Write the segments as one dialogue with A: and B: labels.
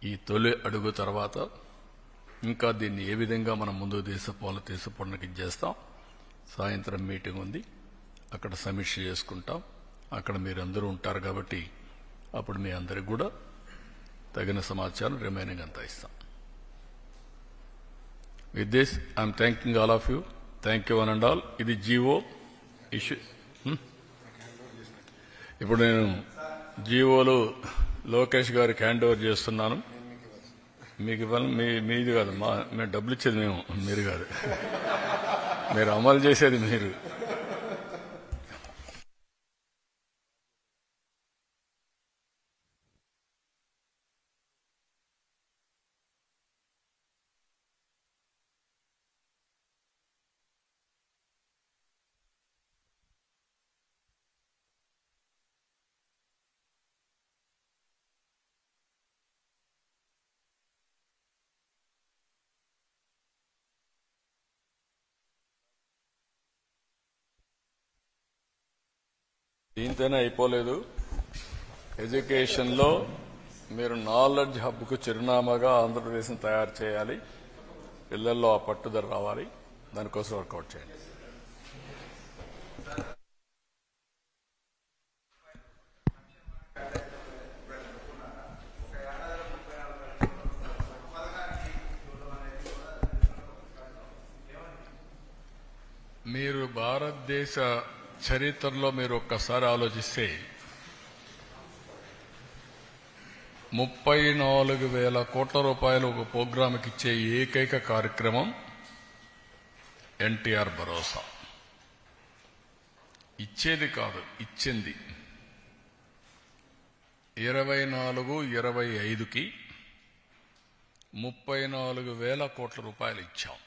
A: ఈ తొలి అడుగు తర్వాత ఇంకా దీన్ని ఏ విధంగా మనం ముందుకు తీసుకుపోవడానికి చేస్తాం. సాయంత్రం మీటింగ్ ఉంది, అక్కడ సమీక్ష చేసుకుంటాం. అక్కడ మీరందరూ ఉంటారు కాబట్టి అప్పుడు మీ అందరికి కూడా తగిన సమాచారం రిమైనింగ్ అంతా ఇస్తాం. With this I'm thanking all of you. Thank you one and all. ఇది జీవో ఇష్యూ. ఇప్పుడు నేను జీవోలు లోకేష్ గారికి హ్యాండ్ ఓవర్ చేస్తున్నాను. మీకు ఇవ్వాలి, మీది కాదు, మేము డబ్బులు ఇచ్చేది మీరు కాదు, మీరు అమలు చేసేది మీరు. దీంతోనే అయిపోలేదు. ఎడ్యుకేషన్లో మీరు నాలెడ్జ్ హబ్కు చిరునామాగా ఆంధ్రప్రదేశ్ని తయారు చేయాలి. పిల్లల్లో ఆ పట్టుదల రావాలి. దానికోసం వర్కౌట్ చేయండి. మీరు భారతదేశ చరిత్రలో మీరు ఒక్కసారి ఆలోచిస్తే 34,000 కోట్ల రూపాయలు ఒక ప్రోగ్రాంకి ఇచ్చే ఏకైక కార్యక్రమం ఎన్టీఆర్ భరోసా. ఇచ్చేది కాదు, ఇచ్చింది. 24-25కి 34,000 కోట్ల రూపాయలు ఇచ్చాం.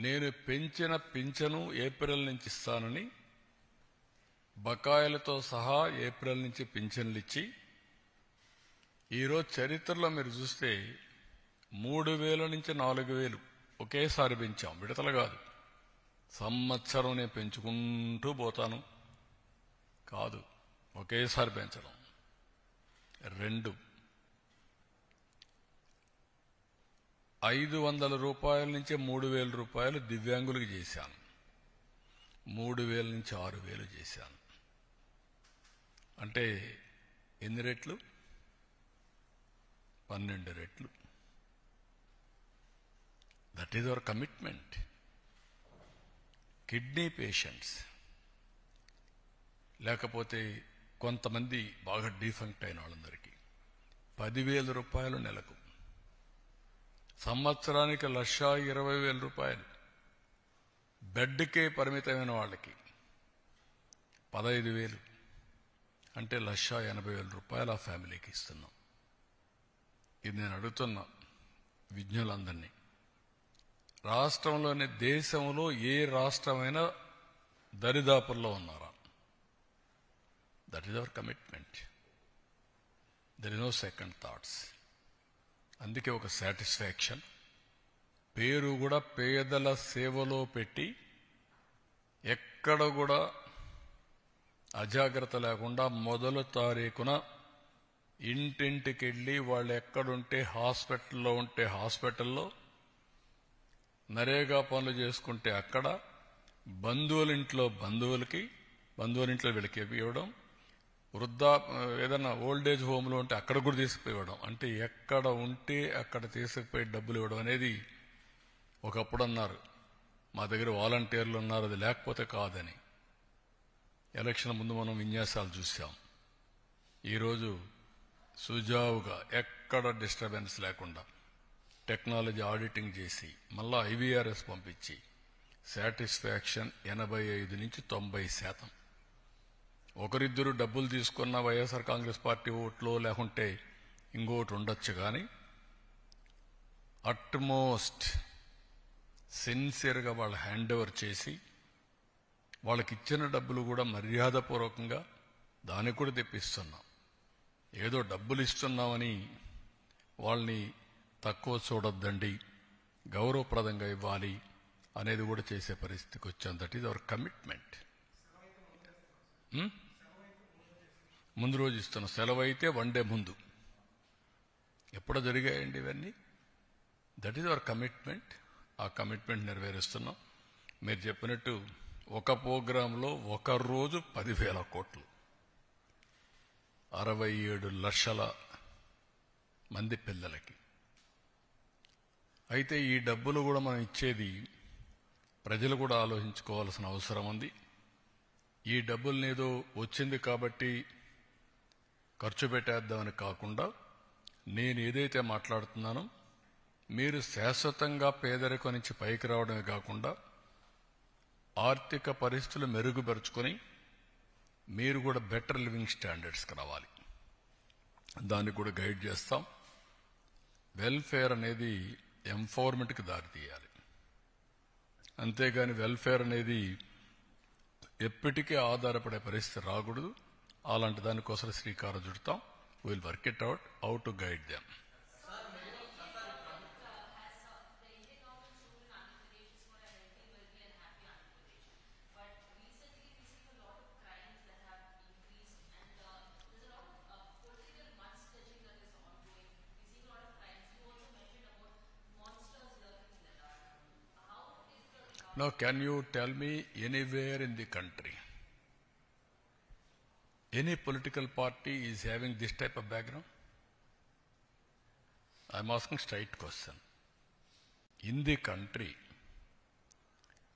A: నేను పెంచిన పింఛను ఏప్రిల్ నుంచి ఇస్తానని బకాయిలతో సహా ఏప్రిల్ నుంచి పింఛన్లు ఇచ్చి, ఈరోజు చరిత్రలో మీరు చూస్తే 3,000 నుంచి 4,000 ఒకేసారి పెంచాం. విడతలు కాదు, సంవత్సరం నేను పెంచుకుంటూ పోతాను కాదు, ఒకేసారి పెంచడం. 2, 500 రూపాయల నుంచి 3,000 రూపాయలు దివ్యాంగులకు చేశాను. 3,000 నుంచి 6,000 చేశాను. అంటే ఎన్ని రెట్లు? 12 రెట్లు. That is our commitment. Kidney patients, లేకపోతే కొంతమంది బాగా డిఫంక్ట్ అయిన వాళ్ళందరికీ 10,000 రూపాయలు నెలకు, సంవత్సరానికి 1,20,000 రూపాయలు. బెడ్కే పరిమితమైన వాళ్ళకి 15,000, అంటే 1,80,000 రూపాయలు ఆ ఫ్యామిలీకి ఇస్తున్నాం. ఇది నేను అడుగుతున్నా విజ్ఞులందరినీ. రాష్ట్రంలోని దేశంలో ఏ రాష్ట్రమైనా దరిదాపుల్లో ఉన్నారా? That is our commitment. There is no second thoughts. అందుకే ఒక సాటిస్ఫాక్షన్. పేరు కూడా పేదల సేవలో పెట్టి ఎక్కడ కూడా అజాగ్రత్త లేకుండా మొదలు తారీఖున ఇంటింటికి వెళ్ళి వాళ్ళు ఎక్కడుంటే హాస్పిటల్లో ఉంటే హాస్పిటల్లో, నరేగా పనులు చేసుకుంటే అక్కడ, బంధువుల ఇంట్లో వీళ్ళకి ఇవ్వడం, ఏదన్నా ఓల్డేజ్ హోమ్లో ఉంటే అక్కడ కూడా తీసుకుపోవడం. అంటే ఎక్కడ ఉంటే అక్కడ తీసుకుపోయి డబ్బులు ఇవ్వడం అనేది. ఒకప్పుడు అన్నారు మా దగ్గర వాలంటీర్లు ఉన్నారు, అది లేకపోతే కాదని. ఎలక్షన్ ముందు మనం విన్యాసాలు చూసాం. ఈరోజు సుజావుగా ఎక్కడ డిస్టర్బెన్స్ లేకుండా టెక్నాలజీ ఆడిటింగ్ చేసి మళ్ళా IVRS పంపించి సాటిస్ఫాక్షన్ 85 నుంచి 90%. ఒకరిద్దరు డబ్బులు తీసుకున్న వైఎస్ఆర్ కాంగ్రెస్ పార్టీ ఓట్లో లేకుంటే ఇంకోటి ఉండొచ్చు, కానీ అట్మోస్ట్ సిన్సియర్గా వాళ్ళు హ్యాండ్ ఓవర్ చేసి వాళ్ళకి ఇచ్చిన డబ్బులు కూడా మర్యాదపూర్వకంగా దానికి కూడా తెప్పిస్తున్నాం. ఏదో డబ్బులు ఇస్తున్నామని వాళ్ళని తక్కువ చూడొద్దండి, గౌరవప్రదంగా ఇవ్వాలి అనేది కూడా చేసే పరిస్థితికి వచ్చాం. That is our commitment. ముందు రోజు ఇస్తున్న సెలవు అయితే 1 డే ముందు, ఎప్పుడో జరిగాయండి ఇవన్నీ. That is our commitment. ఆ కమిట్మెంట్ నెరవేరుస్తున్నాం. మీరు చెప్పినట్టు ఒక ప్రోగ్రాంలో ఒక రోజు 10,000 కోట్లు, 67 లక్షల మంది పిల్లలకి. అయితే ఈ డబ్బులు కూడా మనం ఇచ్చేది ప్రజలు కూడా ఆలోచించుకోవాల్సిన అవసరం ఉంది. ఈ డబ్బులనేదో వచ్చింది కాబట్టి ఖర్చు పెట్టేద్దామని కాకుండా, నేను ఏదైతే మాట్లాడుతున్నానో మీరు శాశ్వతంగా పేదరికం నుంచి పైకి రావడమే కాకుండా ఆర్థిక పరిస్థితులు మెరుగుపరుచుకొని మీరు కూడా బెటర్ లివింగ్ స్టాండర్డ్స్కి రావాలి. దాన్ని కూడా గైడ్ చేస్తాం. వెల్ఫేర్ అనేది ఎంపవర్మెంట్కి దారితీయాలి. అంతేగాని వెల్ఫేర్ అనేది ఎప్పటికీ ఆధారపడే పరిస్థితి రాకూడదు. అలాంటి దానికోసం శ్రీకారం చుడతాం. Will work it out how to guide them. Now, can you tell me anywhere in the country, any political party is having this type of background? I am asking straight question. In the country,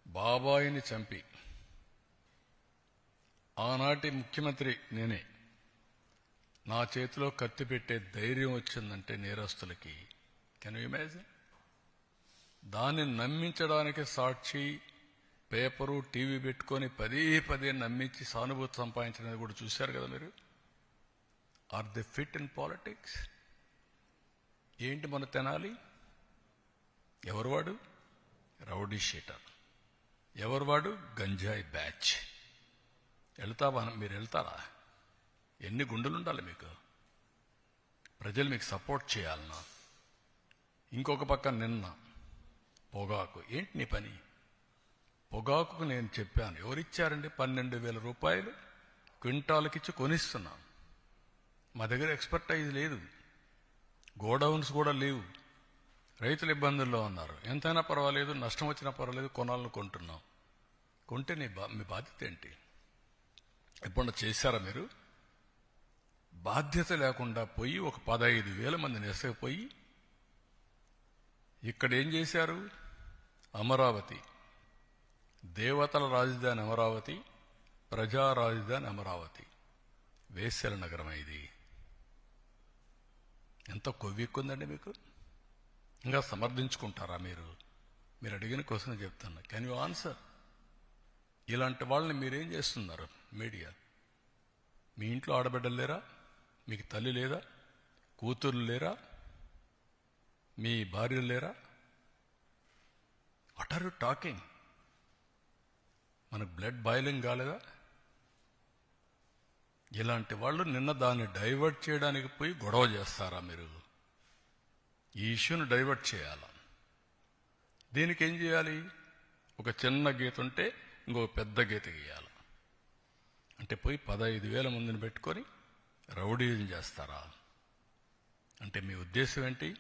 A: బాబాయిని చంపి ఆనాటి ముఖ్యమంత్రి నేనే, నా చేతిలో కత్తి పెట్టే ధైర్యం వచ్చిందంటే నేరస్తులకి, కెన్ యూ ఇమాజిన్? దాన్ని నమ్మించడానికి సాక్షి, పేపరు, టీవీ పెట్టుకొని పదే నమ్మించి సానుభూతి సంపాదించడానికి కూడా చూశారు కదా మీరు. Are the fit in politics? ఏంటి మన తెనాలి? ఎవరు వాడు? Rowdy sheeter. ఎవరు వాడు? గంజాయి బ్యాచ్. మీరు వెళ్తారా? ఎన్ని గుండెలు ఉండాలి మీకు? ప్రజలు మీకు సపోర్ట్ చేయాలన్నా. ఇంకొక పక్క నిన్న పొగాకు. ఏంటి నీ పని? పొగాకుకు నేను చెప్పాను, ఎవరిచ్చారండి? 12,000 రూపాయలు క్వింటాల్కిచ్చి కొనిస్తున్నాం. మా దగ్గర ఎక్స్పర్టైజ్ లేదు, గోడౌన్స్ కూడా లేవు, రైతులు ఇబ్బందుల్లో ఉన్నారు. ఎంతైనా పర్వాలేదు, నష్టం వచ్చినా పర్వాలేదు, కొనాలని కొంటున్నాం. కొంటే మీ బాధ్యత ఏంటి? ఎప్పుడన్నా చేశారా మీరు? బాధ్యత లేకుండా పోయి ఒక 15,000 మందిని ఎసగిపోయి ఇక్కడ ఏం చేశారు? అమరావతి, దేవతల రాజధాని అమరావతి, ప్రజా రాజధాని అమరావతి, వేశ్యల నగరం. ఇది ఎంత కొవ్వెక్కుందండి మీకు? ఇంకా సమర్థించుకుంటారా మీరు? మీరు అడిగిన క్వశ్చన్ చెప్తున్నా. Can you answer? ఇలాంటి వాళ్ళని మీరేం చేస్తున్నారు? మీడియా, మీ ఇంట్లో ఆడబిడ్డలు లేరా? మీకు తల్లి లేదా? కూతుర్లు లేరా? మీ భార్యలు లేరా? What are you talking? మనకు బ్లడ్ బాయిలింగ్ కాలేదా? ఇలాంటి వాళ్ళు నిన్న దాన్ని డైవర్ట్ చేయడానికి పోయి గొడవ చేస్తారా మీరు? ఈ ఇష్యూను డైవర్ట్ చేయాలా? దీనికి ఏం చేయాలి? ఒక చిన్న గీత ఉంటే ఇంకొక పెద్ద గీత గీయాలి. అంటే పోయి 15,000 మందిని పెట్టుకొని రౌడీజం చేస్తారా? అంటే మీ ఉద్దేశం ఏంటి?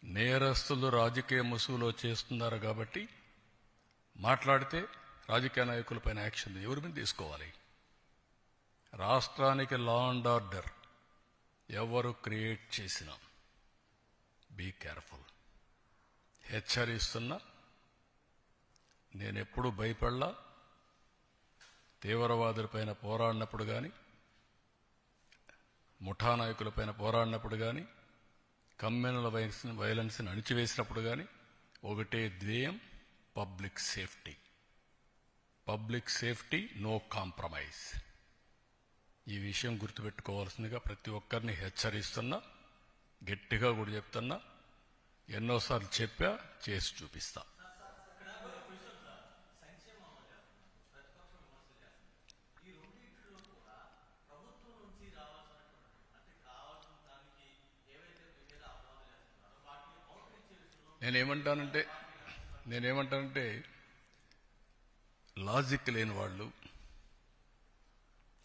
A: నేరస్తులు రాజకీయ ముసుగులో చేస్తున్నారు కాబట్టి మాట్లాడితే రాజకీయ నాయకులపైన యాక్షన్ ఎవరి మీద తీసుకోవాలి? రాష్ట్రానికి లా అండ్ ఆర్డర్ ఎవరు క్రియేట్ చేసినా బీ కేర్ఫుల్. హెచ్చరిస్తున్నా. నేనెప్పుడు భయపడలా. తీవ్రవాదులపైన పోరాడినప్పుడు కానీ, ముఠా నాయకులపైన పోరాడినప్పుడు కానీ, కమ్యూనల్ వైలెన్స్ని అణిచివేసినప్పుడు కానీ ఒకటే ధ్యేయం, public safety. Public safety, no compromise. ఈ విషయం గుర్తుపెట్టుకోవాల్సిందిగా ప్రతి ఒక్కరిని హెచ్చరిస్తున్నా. గట్టిగా కూడా చెప్తున్నా. ఎన్నోసార్లు చెప్పా, చేసి చూపిస్తా. నేనేమంటానంటే లాజిక్ లేని వాళ్ళు,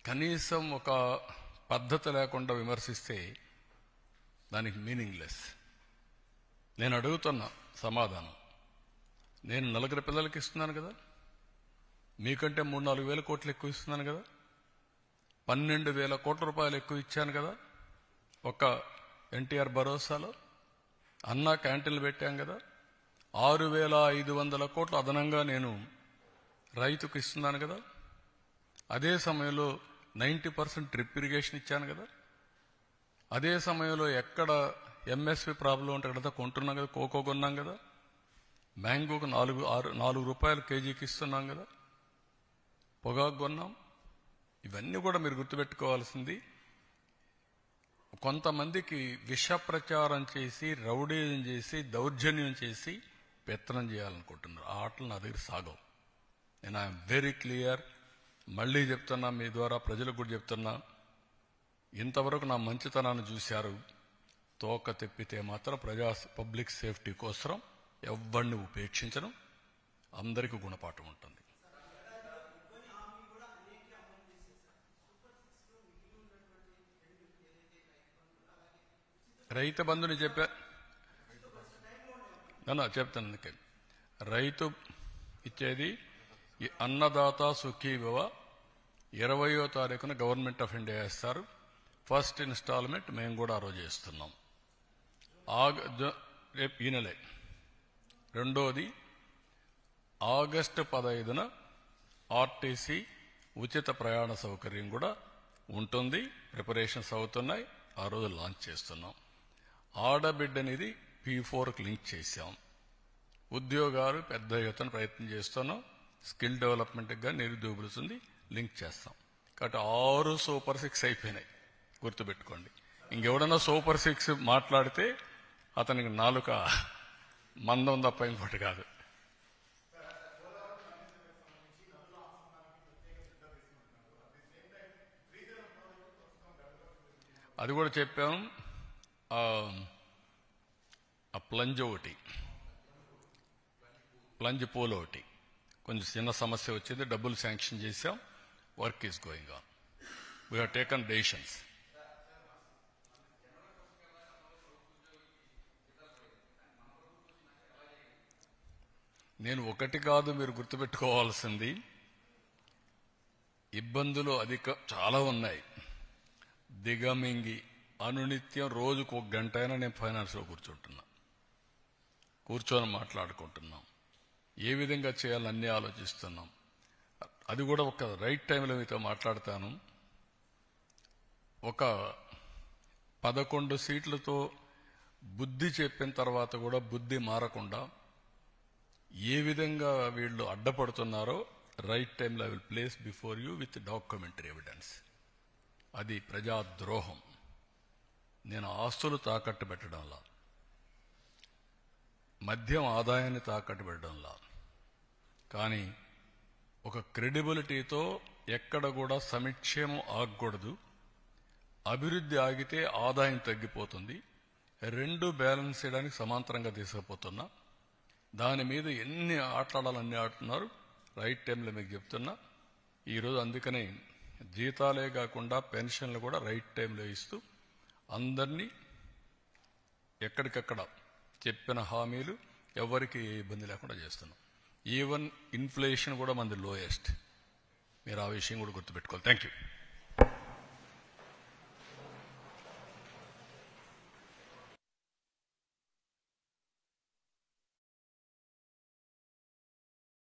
A: కనీసం ఒక పద్ధతి లేకుండా విమర్శిస్తే దానికి మీనింగ్లెస్. నేను అడుగుతున్న సమాధానం, నేను నలుగురు పిల్లలకి ఇస్తున్నాను కదా, మీకంటే 3-4 వేల కోట్లు ఎక్కువ ఇస్తున్నాను కదా, 12,000 కోట్ల రూపాయలు ఎక్కువ ఇచ్చాను కదా, ఒక ఎన్టీఆర్ భరోసాలో అన్నా క్యాంటీన్లు పెట్టాం కదా, 6,500 కోట్లు అదనంగా నేను రైతుకు ఇస్తున్నాను కదా, అదే సమయంలో 90% డ్రిప్ ఇరిగేషన్ ఇచ్చాను కదా, అదే సమయంలో ఎక్కడ ఎంఎస్పి ప్రాబ్లం ఉంటే అక్కడ కొంటున్నాం కదా, కోకో కొన్నాం కదా, మ్యాంగోకు 4 రూపాయలు కేజీకి ఇస్తున్నాం కదా, పొగాకు కొన్నాం. ఇవన్నీ కూడా మీరు గుర్తుపెట్టుకోవాల్సింది. కొంతమందికి విష ప్రచారం చేసి, రౌడీజం చేసి, దౌర్జన్యం చేసి పెత్తనం చేయాలనుకుంటున్నారు. ఆ ఆటలు నా దగ్గర సాగవు. నేను ఐఎమ్ వెరీ క్లియర్. మళ్లీ చెప్తున్నా, మీ ద్వారా ప్రజలకు కూడా చెప్తున్నా, ఇంతవరకు నా మంచితనాన్ని చూశారు. తోక తెప్పితే మాత్రం పబ్లిక్ సేఫ్టీ కోసం ఎవరిని ఉపేక్షించను. అందరికీ గుణపాఠం ఉంటుంది. రైతు బంధుని చెప్తాను. అందుకే రైతు ఇచ్చేది అన్నదాత సుఖీభవ 20వ తారీఖున గవర్నమెంట్ ఆఫ్ ఇండియా ఇస్తారు. ఫస్ట్ ఇన్స్టాల్మెంట్ మేము కూడా ఆ రోజు ఇస్తున్నాం. రేపు ఈ నెలే. రెండోది ఆగస్టు 15న ఆర్టీసీ ఉచిత ప్రయాణ సౌకర్యం కూడా ఉంటుంది. ప్రిపరేషన్స్ అవుతున్నాయి. ఆ రోజు లాంచ్ చేస్తున్నాం. ఆడబిడ్డనిది P4కి లింక్ చేశాం. ఉద్యోగాలు పెద్ద ఎత్తున ప్రయత్నం చేస్తున్నాం. స్కిల్ డెవలప్మెంట్గా నిరుద్యోగులుంది లింక్ చేస్తాం. కాబట్టి 6 సూపర్ 6 అయిపోయినాయి. గుర్తుపెట్టుకోండి. ఇంకెవడన్నా సూపర్ 6 మాట్లాడితే అతనికి నాలుక మందం తప్ప ఇంకోటి కాదు. అది కూడా చెప్పాం. ఆ ప్లంజ్ పోల్ ఒకటి కొంచెం చిన్న సమస్య వచ్చింది. డబ్బులు శాంక్షన్ చేశాం. Work is going on. We have taken decisions. నేను ఒకటి కాదు, మీరు గుర్తుపెట్టుకోవాల్సింది, ఇబ్బందులు చాలా ఉన్నాయి. దిగమింగి అనునిత్యం రోజుకు 1 గంట అయినా నేను ఫైనాన్స్లో కూర్చొని మాట్లాడుకుంటున్నాం. ఏ విధంగా చేయాలని అన్నీ ఆలోచిస్తున్నాం. అది కూడా ఒక రైట్ టైంలో మీతో మాట్లాడతాను. ఒక 11 సీట్లతో బుద్ధి చెప్పిన తర్వాత కూడా బుద్ధి మారకుండా ఏ విధంగా వీళ్ళు అడ్డపడుతున్నారో రైట్ టైంలో I will place before you with documentary evidence. అది ప్రజాద్రోహం. నేను ఆస్తులు తాకట్టు పెట్టడంలా, మద్యం ఆదాయాన్ని తాకట్టు పెట్టడంలా, కానీ ఒక క్రెడిబిలిటీతో ఎక్కడ కూడా సంక్షేమం ఆగకూడదు. అభివృద్ధి ఆగితే ఆదాయం తగ్గిపోతుంది. 2 బ్యాలెన్స్ చేయడానికి సమాంతరంగా తీసుకుపోతున్నా. దాని మీద ఎన్ని ఆటలాడాలన్నీ ఆడుతున్నారు. రైట్ టైంలో మీకు చెప్తున్నా. ఈరోజు అందుకనే జీతాలే కాకుండా పెన్షన్లు కూడా రైట్ టైంలో ఇస్తూ అందరినీ ఎక్కడికక్కడ చెప్పిన హామీలు ఎవరికి ఏ ఇబ్బంది లేకుండా చేస్తున్నాం. ఈవెన్ ఇన్ఫ్లేషన్ కూడా మనది లోయెస్ట్. మీరు ఆ విషయం కూడా గుర్తుపెట్టుకోవాలి. Thank you.